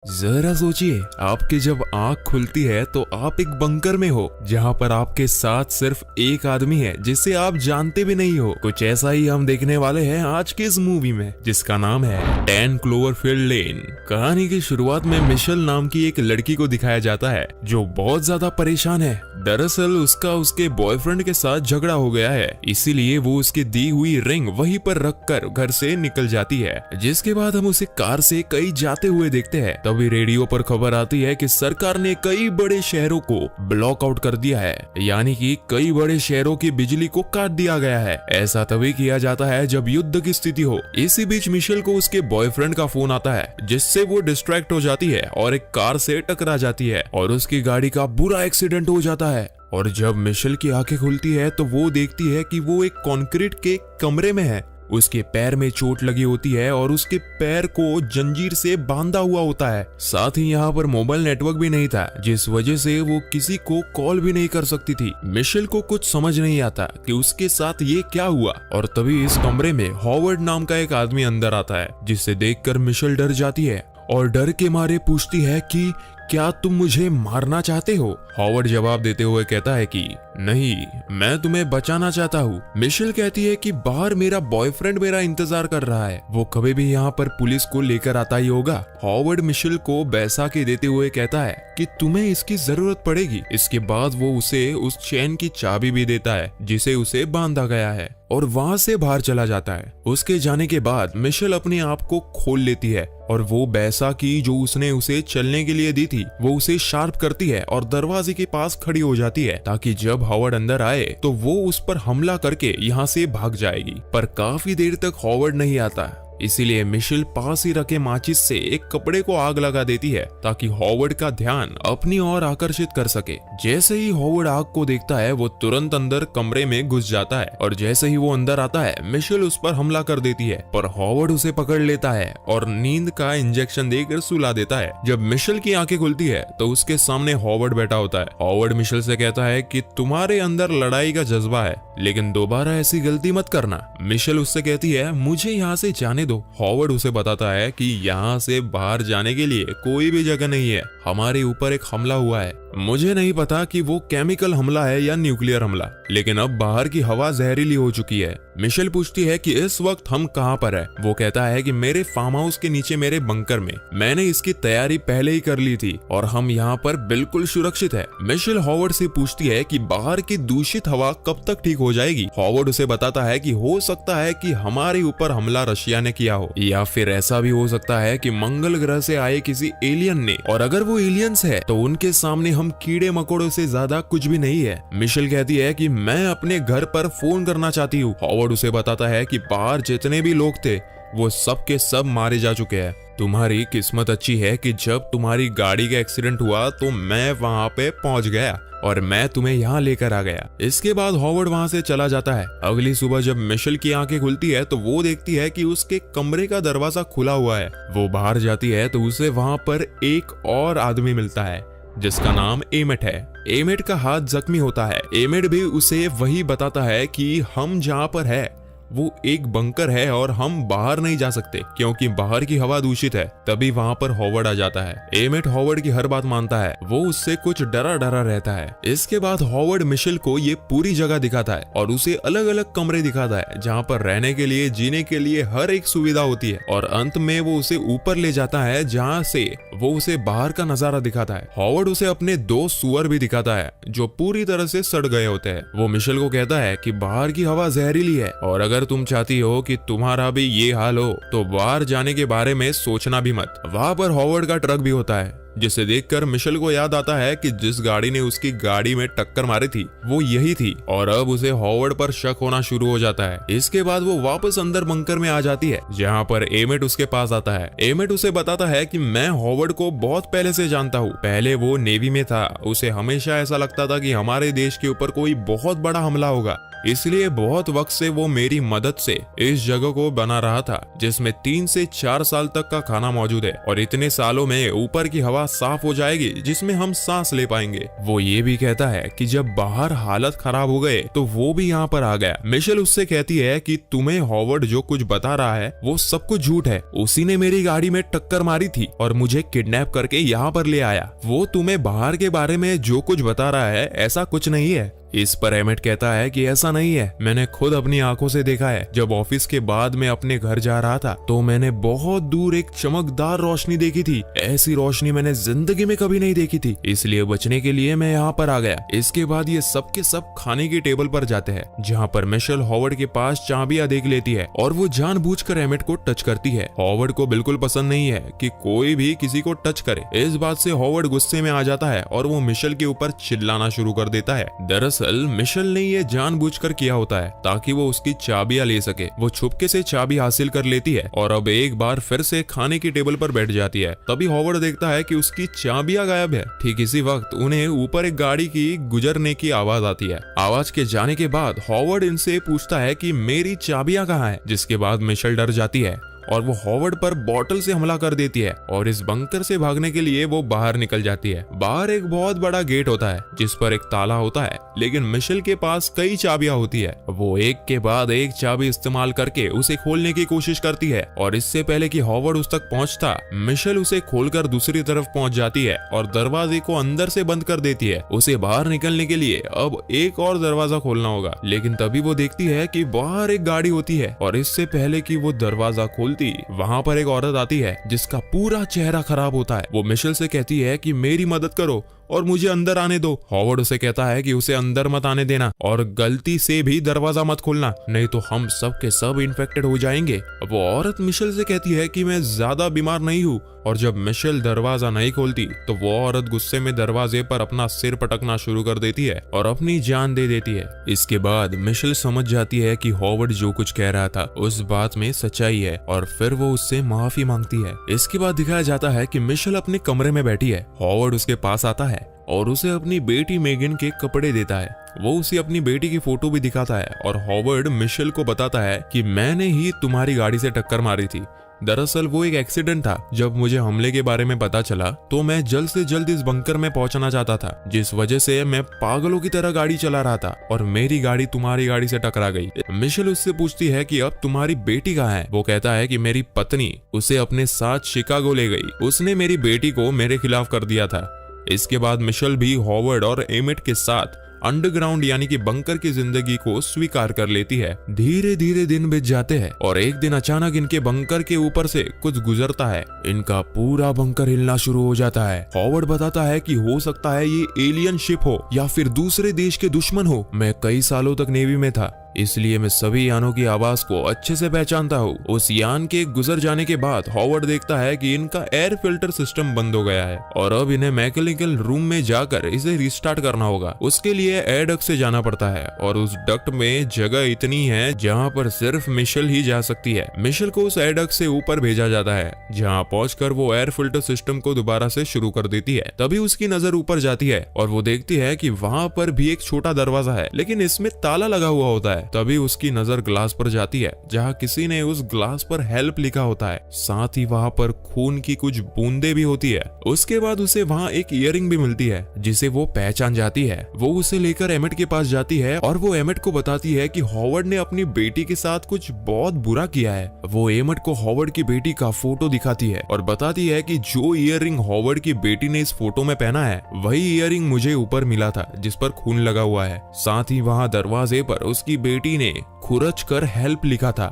जरा सोचिए, आपकी जब आंख खुलती है तो आप एक बंकर में हो जहां पर आपके साथ सिर्फ एक आदमी है जिसे आप जानते भी नहीं हो। कुछ ऐसा ही हम देखने वाले हैं आज के इस मूवी में, जिसका नाम है 10 क्लोवरफील्ड लेन। कहानी की शुरुआत में मिशेल नाम की एक लड़की को दिखाया जाता है जो बहुत ज्यादा परेशान है। दरअसल उसका उसके बॉयफ्रेंड के साथ झगड़ा हो गया है, इसीलिए वो उसकी दी हुई रिंग वहीं पर रखकर घर से निकल जाती है। जिसके बाद हम उसे कार से कहीं जाते हुए देखते हैं। तभी रेडियो पर खबर आती है कि सरकार ने कई बड़े शहरों को ब्लॉक आउट कर दिया है, यानी कि कई बड़े शहरों की बिजली को काट दिया गया है। ऐसा तभी किया जाता है जब युद्ध की स्थिति हो। इसी बीच मिशेल को उसके बॉयफ्रेंड का फोन आता है, जिससे वो डिस्ट्रैक्ट हो जाती है और एक कार से टकरा जाती है और उसकी गाड़ी का बुरा एक्सीडेंट हो जाता है। और जब मिशेल की आंखें खुलती है तो वो देखती है कि वो एक कंक्रीट के कमरे में है। उसके पैर में चोट लगी होती है और उसके पैर को जंजीर से बांधा हुआ होता है। साथ ही यहाँ पर मोबाइल नेटवर्क भी नहीं था, जिस वजह से वो किसी को कॉल भी नहीं कर सकती थी। मिशेल को कुछ समझ नहीं आता कि उसके साथ ये क्या हुआ। और तभी इस कमरे में हॉवर्ड नाम का एक आदमी अंदर आता है, जिसे देखकर मिशेल डर जाती है और डर के मारे पूछती है कि क्या तुम मुझे मारना चाहते हो? हॉवर्ड जवाब देते हुए कहता है कि नहीं, मैं तुम्हें बचाना चाहता हूँ। मिशेल कहती है कि बाहर मेरा बॉयफ्रेंड मेरा इंतजार कर रहा है, वो कभी भी यहाँ पर पुलिस को लेकर आता ही होगा। हॉवर्ड मिशेल को बैसाखी देते हुए कहता है कि तुम्हें इसकी जरूरत पड़ेगी। इसके बाद वो उसे उस चेन की चाबी भी देता है जिसे उसे बांधा गया है, और वहां से बाहर चला जाता है। उसके जाने के बाद मिशेल अपने आप को खोल लेती है और वो बैसाखी जो उसने उसे चलने के लिए दी थी वो उसे शार्प करती है और दरवाजे के पास खड़ी हो जाती है, ताकि जब हॉवर्ड अंदर आए तो वो उस पर हमला करके यहाँ से भाग जाएगी। पर काफी देर तक हॉवर्ड नहीं आता, इसीलिए मिशेल पास ही रखे माचिस से एक कपड़े को आग लगा देती है ताकि हॉवर्ड का ध्यान अपनी ओर आकर्षित कर सके। जैसे ही हॉवर्ड आग को देखता है वो तुरंत अंदर कमरे में घुस जाता है और जैसे ही वो अंदर आता है मिशेल उस पर हमला कर देती है, पर हॉवर्ड उसे पकड़ लेता है और नींद का इंजेक्शन देकर सुला देता है। जब मिशेल की आंखें खुलती है तो उसके सामने हॉवर्ड बैठा होता है। हॉवर्ड मिशेल से कहता है कि तुम्हारे अंदर लड़ाई का जज्बा है, लेकिन दोबारा ऐसी गलती मत करना। मिशेल उससे कहती है मुझे यहाँ से जाने दो। हॉवर्ड उसे बताता है कि यहाँ से बाहर जाने के लिए कोई भी जगह नहीं है, हमारे ऊपर एक हमला हुआ है। मुझे नहीं पता कि वो केमिकल हमला है या न्यूक्लियर हमला, लेकिन अब बाहर की हवा जहरीली हो चुकी है। मिशेल पूछती है कि इस वक्त हम कहाँ पर है। वो कहता है कि मेरे फार्म हाउस के नीचे मेरे बंकर में, मैंने इसकी तैयारी पहले ही कर ली थी और हम यहाँ पर बिल्कुल सुरक्षित है। मिशेल हॉवर्ड से पूछती है कि बाहर की दूषित हवा कब तक ठीक हो जाएगी। हॉवर्ड उसे बताता है कि हो सकता है कि हमारे ऊपर हमला रशिया ने किया हो, या फिर ऐसा भी हो सकता है कि मंगल ग्रह से आए किसी एलियन ने, और अगर वो एलियंस है तो उनके सामने हम कीड़े मकोड़ों से ज्यादा कुछ भी नहीं है। मिशेल कहती है कि मैं अपने घर पर फोन करना चाहती हूँ। हॉवर्ड उसे बताता है कि बाहर जितने भी लोग थे वो सब के सब मारे जा चुके हैं। तुम्हारी किस्मत अच्छी है कि जब तुम्हारी गाड़ी का एक्सीडेंट हुआ तो मैं वहां पे पहुंच गया और मैं तुम्हें यहाँ लेकर आ गया। इसके बाद हॉवर्ड वहां से चला जाता है। अगली सुबह जब मिशेल की आंखें खुलती है तो वो देखती है कि उसके कमरे का दरवाजा खुला हुआ है। वो बाहर जाती है तो उसे वहां पर एक और आदमी मिलता है जिसका नाम एमेट है। एमेट का हाथ जख्मी होता है। एमेट भी उसे वही बताता है कि हम जहाँ पर है वो एक बंकर है और हम बाहर नहीं जा सकते क्योंकि बाहर की हवा दूषित है। तभी वहां पर हॉवर्ड आ जाता है। एमेट हॉवर्ड की हर बात मानता है, वो उससे कुछ डरा डरा रहता है। इसके बाद हॉवर्ड मिशेल को ये पूरी जगह दिखाता है और उसे अलग अलग कमरे दिखाता है जहाँ पर रहने के लिए, जीने के लिए हर एक सुविधा होती है, और अंत में वो उसे ऊपर ले जाता है जहाँ से वो उसे बाहर का नजारा दिखाता है। हॉवर्ड उसे अपने 2 सुअर भी दिखाता है जो पूरी तरह से सड़ गए होते हैं। वो मिशेल को कहता है कि बाहर की हवा जहरीली है और अगर तुम चाहती हो कि तुम्हारा भी ये हाल हो तो बाहर जाने के बारे में सोचना भी मत। वहां पर हॉवर्ड का ट्रक भी होता है, जिसे देखकर मिशेल को याद आता है कि जिस गाड़ी ने उसकी गाड़ी में टक्कर मारी थी वो यही थी, और अब उसे हॉवर्ड पर शक होना शुरू हो जाता है। इसके बाद वो वापस अंदर बंकर में आ जाती है जहाँ पर एमेट उसके पास आता है। एमेट उसे बताता है कि मैं हॉवर्ड को बहुत पहले से जानता हूँ, पहले वो नेवी में था, उसे हमेशा ऐसा लगता था कि हमारे देश के ऊपर कोई बहुत बड़ा हमला होगा, इसलिए बहुत वक्त से वो मेरी मदद से इस जगह को बना रहा था जिसमें 3 से 4 साल तक का खाना मौजूद है और इतने सालों में ऊपर की हवा साफ हो जाएगी जिसमें हम सांस ले पाएंगे। वो ये भी कहता है कि जब बाहर हालत खराब हो गए तो वो भी यहाँ पर आ गया। मिशेल उससे कहती है कि तुम्हें हॉवर्ड जो कुछ बता रहा है वो सब कुछ झूठ है। उसी ने मेरी गाड़ी में टक्कर मारी थी और मुझे किडनैप करके यहाँ पर ले आया। वो तुम्हें बाहर के बारे में जो कुछ बता रहा है ऐसा कुछ नहीं है। इस पर एमेट कहता है कि ऐसा नहीं है, मैंने खुद अपनी आंखों से देखा है। जब ऑफिस के बाद मैं अपने घर जा रहा था तो मैंने बहुत दूर एक चमकदार रोशनी देखी थी। ऐसी रोशनी मैंने जिंदगी में कभी नहीं देखी थी, इसलिए बचने के लिए मैं यहाँ पर आ गया। इसके बाद ये सब के सब खाने की टेबल पर जाते हैं जहाँ पर मिशेल हॉवर्ड के पास चाबियां देख लेती है और वो जानबूझकर एमेट को टच करती है। हॉवर्ड को बिल्कुल पसंद नहीं है कि कोई भी किसी को टच करे। इस बात से हॉवर्ड गुस्से में आ जाता है और वो मिशेल के ऊपर चिल्लाना शुरू कर देता है। दरअसल मिशेल ने ये जानबूझकर किया होता है ताकि वो उसकी चाबियां ले सके। वो छुपके से चाबी हासिल कर लेती है और अब एक बार फिर से खाने की टेबल पर बैठ जाती है। तभी हॉवर्ड देखता है कि उसकी चाबियां गायब है। ठीक इसी वक्त उन्हें ऊपर एक गाड़ी की गुजरने की आवाज आती है। आवाज के जाने के बाद हॉवर्ड इनसे पूछता है कि मेरी चाबियां कहाँ है, जिसके बाद मिशेल डर जाती है और वो हॉवर्ड पर बॉटल से हमला कर देती है और इस बंकर से भागने के लिए वो बाहर निकल जाती है। बाहर एक बहुत बड़ा गेट होता है जिस पर एक ताला होता है, लेकिन मिशेल के पास कई चाबियां होती है। वो एक के बाद एक चाबी इस्तेमाल करके उसे खोलने की कोशिश करती है और इससे पहले कि हॉवर्ड उस तक पहुंचता, मिशेल उसे खोलकर दूसरी तरफ पहुंच जाती है और दरवाजे को अंदर से बंद कर देती है। उसे बाहर निकलने के लिए अब एक और दरवाजा खोलना होगा, लेकिन तभी वो देखती है कि बाहर एक गाड़ी होती है और इससे पहले कि वो दरवाजा खोलती वहाँ पर एक औरत आती है जिसका पूरा चेहरा खराब होता है। वो मिशेल से कहती है कि मेरी मदद करो और मुझे अंदर आने दो। हॉवर्ड उसे कहता है कि उसे अंदर मत आने देना और गलती से भी दरवाजा मत खोलना, नहीं तो हम सब के सब इन्फेक्टेड हो जाएंगे। वो औरत मिशेल से कहती है कि मैं ज्यादा बीमार नहीं हूँ और जब मिशेल दरवाजा नहीं खोलती तो वो औरत गुस्से में दरवाजे पर अपना सिर पटकना शुरू कर देती है और अपनी जान दे देती है। इसके बाद मिशेल समझ जाती है कि हॉवर्ड जो कुछ कह रहा था उस बात में सच्चाई है और फिर वो उससे माफी मांगती है। इसके बाद दिखाया जाता है कि मिशेल अपने कमरे में बैठी है। हॉवर्ड उसके पास आता है और उसे अपनी बेटी मेगन के कपड़े देता है। वो उसे अपनी बेटी की फोटो भी दिखाता है और हॉवर्ड मिशेल को बताता है कि मैंने ही तुम्हारी गाड़ी से टक्कर मारी थी। दरअसल वो एक एक्सीडेंट था। जब मुझे हमले के बारे में पता चला तो मैं जल्द से जल्द इस बंकर में पहुंचना चाहता था, जिस वजह से मैं पागलों की तरह गाड़ी चला रहा था और मेरी गाड़ी तुम्हारी गाड़ी से टकरा गई। मिशेल उससे पूछती है कि अब तुम्हारी बेटी कहाँ है। वो कहता है कि मेरी पत्नी उसे अपने साथ शिकागो ले गई। उसने मेरी बेटी को मेरे खिलाफ कर दिया था। इसके बाद मिशेल भी हॉवर्ड और एमेट के साथ अंडरग्राउंड यानी कि बंकर की जिंदगी को स्वीकार कर लेती है। धीरे धीरे दिन बीत जाते हैं और एक दिन अचानक इनके बंकर के ऊपर से कुछ गुजरता है। इनका पूरा बंकर हिलना शुरू हो जाता है। हॉवर्ड बताता है कि हो सकता है ये एलियन शिप हो या फिर दूसरे देश के दुश्मन हो। मैं कई सालों तक नेवी में था, इसलिए मैं सभी यानों की आवाज को अच्छे से पहचानता हूँ। उस यान के गुजर जाने के बाद हॉवर्ड देखता है कि इनका एयर फिल्टर सिस्टम बंद हो गया है और अब इन्हें मैकेनिकल रूम में जाकर इसे रिस्टार्ट करना होगा। उसके लिए एयर डक्ट से जाना पड़ता है और उस डक्ट में जगह इतनी है जहाँ पर सिर्फ मिशेल ही जा सकती है। मिशेल को उस एयर डक्ट से ऊपर भेजा जाता है जहाँ पहुंचकर वो एयर फिल्टर सिस्टम को दोबारा से शुरू कर देती है। तभी उसकी नजर ऊपर जाती है और वो देखती है कि वहाँ पर भी एक छोटा दरवाजा है, लेकिन इसमें ताला लगा हुआ होता है। तभी उसकी नजर ग्लास पर जाती है जहाँ किसी ने उस ग्लास पर हेल्प लिखा होता है, साथ ही वहाँ पर खून की कुछ बूंदे भी होती है। उसके बाद उसे वहाँ एक इयररिंग भी मिलती है जिसे वो पहचान जाती है। वो उसे लेकर एमेट के पास जाती है और वो एमेट को बताती है कि हॉवर्ड ने अपनी बेटी के साथ कुछ बहुत बुरा किया है। वो एमेट को हॉवर्ड की बेटी का फोटो दिखाती है और बताती है कि जो इयररिंग हॉवर्ड की बेटी ने इस फोटो में पहना है वही इयररिंग मुझे ऊपर मिला था जिस पर खून लगा हुआ है। साथ ही वहाँ दरवाजे पर उसकी बेटी ने खुरच कर हेल्प लिखा था,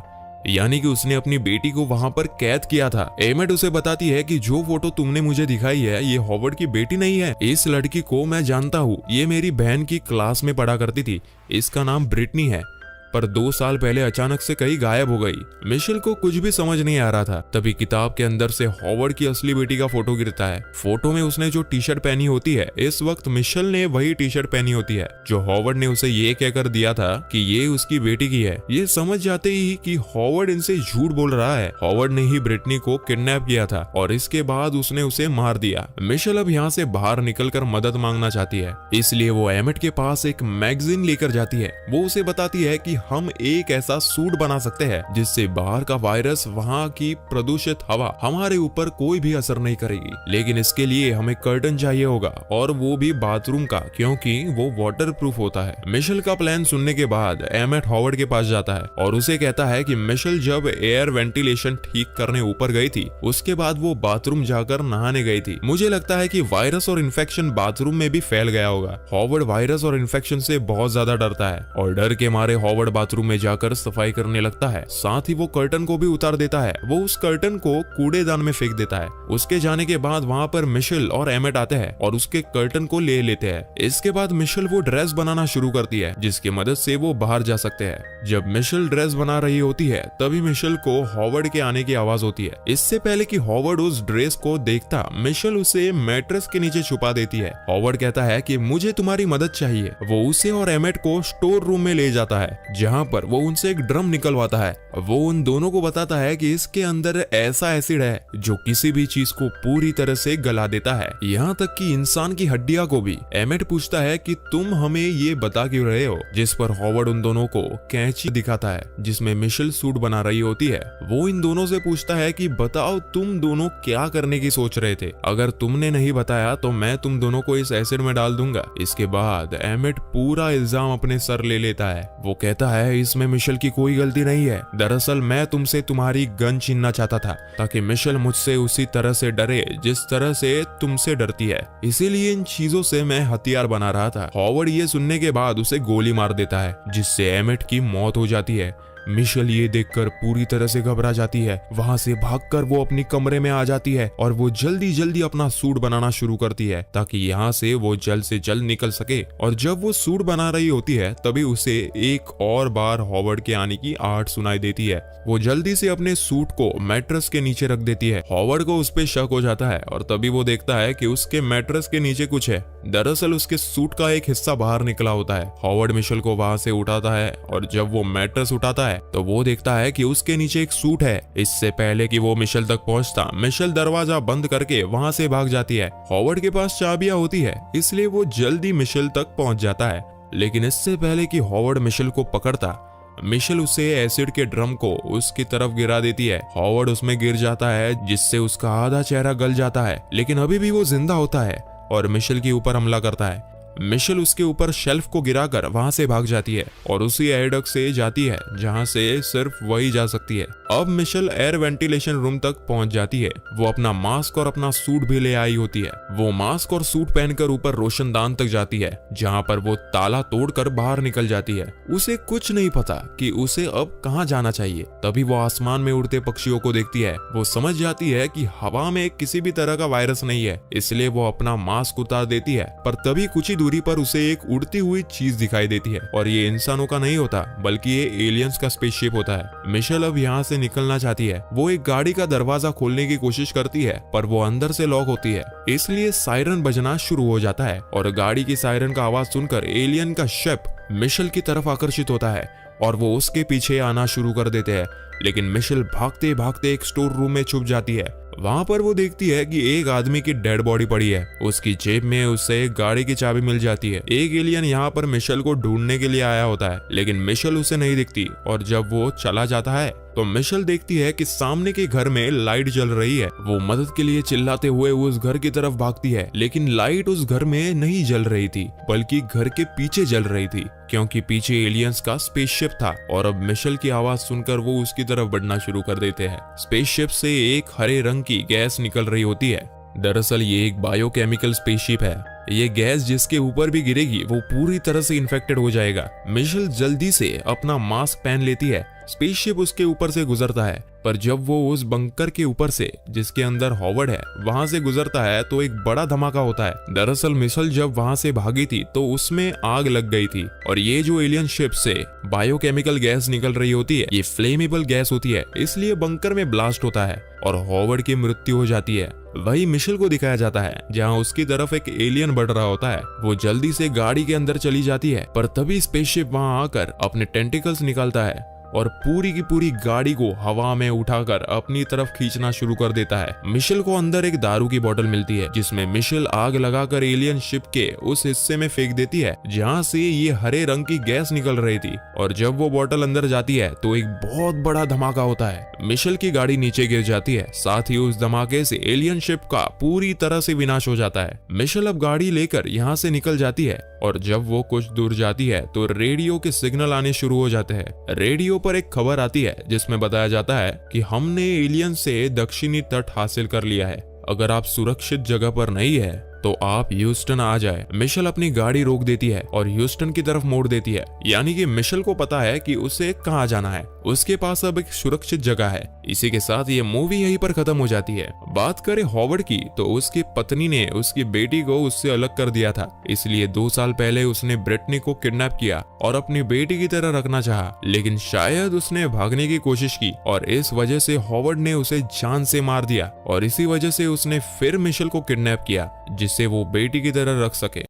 यानी कि उसने अपनी बेटी को वहां पर कैद किया था। एमेट उसे बताती है कि जो फोटो तुमने मुझे दिखाई है ये हॉवर्ड की बेटी नहीं है। इस लड़की को मैं जानता हूँ, ये मेरी बहन की क्लास में पढ़ा करती थी। इसका नाम ब्रिटनी है। पर 2 साल पहले अचानक से कहीं गायब हो गई। मिशेल को कुछ भी समझ नहीं आ रहा था। तभी किताब के अंदर से हॉवर्ड की असली बेटी का फोटो गिरता है। फोटो में उसने जो टी शर्ट पहनी होती है, इस वक्त मिशेल ने वही टी शर्ट पहनी होती है जो हॉवर्ड ने उसे ये कहकर दिया था कि ये उसकी बेटी की है। ये समझ जाते ही कि हॉवर्ड इनसे झूठ बोल रहा है। हॉवर्ड ने ही ब्रिटनी को किडनैप किया था और इसके बाद उसने उसे मार दिया। मिशेल अब यहाँ से बाहर निकलकर मदद मांगना चाहती है, इसलिए वो एमेट के पास एक मैगजीन लेकर जाती है। वो उसे बताती है कि हम एक ऐसा सूट बना सकते हैं जिससे बाहर का वायरस, वहाँ की प्रदूषित हवा हमारे ऊपर कोई भी असर नहीं करेगी। लेकिन इसके लिए हमें कर्टन चाहिए होगा, और वो भी बाथरूम का, क्योंकि वो वाटर प्रूफ होता है। मिशेल का प्लान सुनने के बाद एमेट हॉवर्ड के पास जाता है और उसे कहता है कि मिशेल जब एयर वेंटिलेशन ठीक करने ऊपर गई थी, उसके बाद वो बाथरूम जाकर नहाने गई थी। मुझे लगता है कि वायरस और इन्फेक्शन बाथरूम में भी फैल गया होगा। हॉवर्ड वायरस और इन्फेक्शन से बहुत ज्यादा डरता है और डर के मारे हॉवर्ड बाथरूम में जाकर सफाई करने लगता है। साथ ही वो कर्टन को भी उतार देता है। वो उस कर्टन को कूड़ेदान में फेंक देता है। उसके जाने के बाद वहाँ पर मिशेल और एमेट आते हैं और उसके कर्टन को ले लेते हैं। इसके बाद मिशेल वो ड्रेस बनाना शुरू करती है जिसकी मदद से वो बाहर जा सकते हैं। जब मिशेल ड्रेस बना रही होती है तभी मिशेल को हॉवर्ड के आने की आवाज होती है। इससे पहले कि हॉवर्ड उस ड्रेस को देखता, मिशेल उसे मैट्रेस के नीचे छुपा देती है। हॉवर्ड कहता है कि मुझे तुम्हारी मदद चाहिए। वो उसे और एमेट को स्टोर रूम में ले जाता है जहाँ पर वो उनसे एक ड्रम निकलवाता है। वो उन दोनों को बताता है कि इसके अंदर ऐसा एसिड है जो किसी भी चीज को पूरी तरह से गला देता है, यहाँ तक कि इंसान की हड्डियां को भी। एमेट पूछता है कि तुम हमें ये बता क्यों रहे हो, जिस पर हॉवर्ड उन दोनों को कैंची दिखाता है जिसमें मिशेल सूट बना रही होती है। वो इन दोनों से पूछता है कि बताओ तुम दोनों क्या करने की सोच रहे थे, अगर तुमने नहीं बताया तो मैं तुम दोनों को इस एसिड में डाल दूंगा। इसके बाद एमेट पूरा इल्जाम अपने सर ले लेता है। वो कहता है इसमें मिशेल की कोई गलती नहीं है, दरअसल मैं तुमसे तुम्हारी गन छीनना चाहता था ताकि मिशेल मुझसे उसी तरह से डरे जिस तरह से तुमसे डरती है, इसीलिए इन चीजों से मैं हथियार बना रहा था। हॉवर्ड ये सुनने के बाद उसे गोली मार देता है जिससे एमेट की मौत हो जाती है। मिशेल ये देखकर पूरी तरह से घबरा जाती है। वहां से भागकर वो अपनी कमरे में आ जाती है और वो जल्दी जल्दी अपना सूट बनाना शुरू करती है ताकि यहाँ से वो जल्द से जल्द निकल सके। और जब वो सूट बना रही होती है तभी उसे एक और बार हॉवर्ड के आने की आहट सुनाई देती है। वो जल्दी से अपने सूट को मैट्रेस के नीचे रख देती है। हॉवर्ड को उस पे शक हो जाता है और तभी वो देखता है कि उसके मैट्रेस के नीचे कुछ है। दरअसल उसके सूट का एक हिस्सा बाहर निकला होता है। हॉवर्ड मिशेल को वहां से उठाता है और जब वो मैट्रेस उठाता है तो वो देखता है कि उसके नीचे एक सूट है। इससे पहले कि वो मिशेल तक पहुंचता, मिशेल दरवाजा बंद करके वहां से भाग जाती है। हॉवर्ड के पास चाबियां होती है इसलिए वो जल्दी मिशेल तक पहुंच जाता है, लेकिन इससे पहले कि हॉवर्ड मिशेल को पकड़ता, मिशेल उसे एसिड के ड्रम को उसकी तरफ गिरा देती है। हॉवर्ड उसमें गिर जाता है जिससे उसका आधा चेहरा गल जाता है, लेकिन अभी भी वो जिंदा होता है और मिशेल के ऊपर हमला करता है। मिशेल उसके ऊपर शेल्फ को गिराकर वहां से भाग जाती है और उसी एयरडक्ट से जाती है जहां से सिर्फ वही जा सकती है। अब मिशेल एयर वेंटिलेशन रूम तक पहुंच जाती है। वो अपना मास्क और अपना सूट भी ले आई होती है। वो मास्क और सूट पहनकर ऊपर रोशनदान तक जाती है जहां पर वो ताला तोड़कर बाहर निकल जाती है। उसे कुछ नहीं पता कि उसे अब कहां जाना चाहिए। तभी वो आसमान में उड़ते पक्षियों को देखती है। वो समझ जाती है कि हवा में किसी भी तरह का वायरस नहीं है, इसलिए वो अपना मास्क उतार देती है। पर तभी कुछ ही दूरी पर उसे एक उड़ती हुई चीज दिखाई देती है और ये इंसानों का नहीं होता बल्कि ये एलियंस का स्पेसशिप होता है। मिशेल अब यहाँ से निकलना चाहती है। वो एक गाड़ी का दरवाजा खोलने की कोशिश करती है पर वो अंदर से लॉक होती है, इसलिए सायरन बजना शुरू हो जाता है और गाड़ी की सायरन का आवाज सुनकर एलियन का शिप मिशेल की तरफ आकर्षित होता है और वो उसके पीछे आना शुरू कर देते हैं। लेकिन मिशेल भागते भागते एक स्टोर रूम में छुप जाती है। वहां पर वो देखती है कि एक आदमी की डेड बॉडी पड़ी है। उसकी जेब में उससे एक गाड़ी की चाबी मिल जाती है। एक एलियन यहाँ पर मिशेल को ढूंढने के लिए आया होता है, लेकिन मिशेल उसे नहीं दिखती और जब वो चला जाता है तो मिशेल देखती है कि सामने के घर में लाइट जल रही है। वो मदद के लिए चिल्लाते हुए उस घर की तरफ भागती है, लेकिन लाइट उस घर में नहीं जल रही थी बल्कि घर के पीछे जल रही थी, क्योंकि पीछे एलियंस का स्पेसशिप था। और अब मिशेल की आवाज सुनकर वो उसकी तरफ बढ़ना शुरू कर देते हैं। स्पेसशिप से एक हरे रंग की गैस निकल रही होती है। दरअसल ये एक बायोकेमिकल स्पेसशिप है। ये गैस जिसके ऊपर भी गिरेगी वो पूरी तरह से इन्फेक्टेड हो जाएगा। मिशेल जल्दी से अपना मास्क पहन लेती है। स्पेसशिप उसके ऊपर से गुजरता है। पर जब वो उस बंकर के ऊपर से जिसके अंदर हॉवर्ड है वहां से गुजरता है तो एक बड़ा धमाका होता है। दरअसल मिशेल जब वहां से भागी थी तो उसमें आग लग गई थी और ये जो एलियन शिप से बायोकेमिकल गैस निकल रही होती है ये फ्लेमेबल गैस होती है, इसलिए बंकर में ब्लास्ट होता है और हॉवर्ड की मृत्यु हो जाती है। वही मिशेल को दिखाया जाता है जहां उसकी तरफ एक एलियन बढ़ रहा होता है। वो जल्दी से गाड़ी के अंदर चली जाती है पर तभी स्पेसशिप वहां आकर अपने टेंटिकल्स निकालता है और पूरी की पूरी गाड़ी को हवा में उठाकर अपनी तरफ खींचना शुरू कर देता है। मिशेल को अंदर एक दारू की बोतल मिलती है जिसमें मिशेल आग लगाकर एलियन शिप के उस हिस्से में फेंक देती है जहां से ये हरे रंग की गैस निकल रही थी। और जब वो बोतल अंदर जाती है तो एक बहुत बड़ा धमाका होता है। मिशेल की गाड़ी नीचे गिर जाती है, साथ ही उस धमाके से एलियन शिप का पूरी तरह से विनाश हो जाता है। मिशेल अब गाड़ी लेकर यहाँ से निकल जाती है और जब वो कुछ दूर जाती है तो रेडियो के सिग्नल आने शुरू हो जाते हैं। रेडियो पर एक खबर आती है जिसमें बताया जाता है कि हमने एलियन से दक्षिणी तट हासिल कर लिया है, अगर आप सुरक्षित जगह पर नहीं है तो आप ह्यूस्टन आ जाए। मिशेल अपनी गाड़ी रोक देती है और ह्यूस्टन की तरफ मोड़ देती है, यानी कि मिशेल को पता है कि उसे कहाँ जाना है, उसके पास अब एक सुरक्षित जगह है। इसी के साथ ये मूवी यहीं पर खत्म हो जाती है। बात करें हॉवर्ड की तो उसकी पत्नी ने उसकी बेटी को उससे अलग कर दिया था, इसलिए 2 साल पहले उसने ब्रिटनी को किडनैप किया और अपनी बेटी की तरह रखना चाहा, लेकिन शायद उसने भागने की कोशिश की और इस वजह से हॉवर्ड ने उसे जान से मार दिया और इसी वजह से उसने फिर मिशेल को किडनैप किया जिससे वो बेटी की तरह रख सके।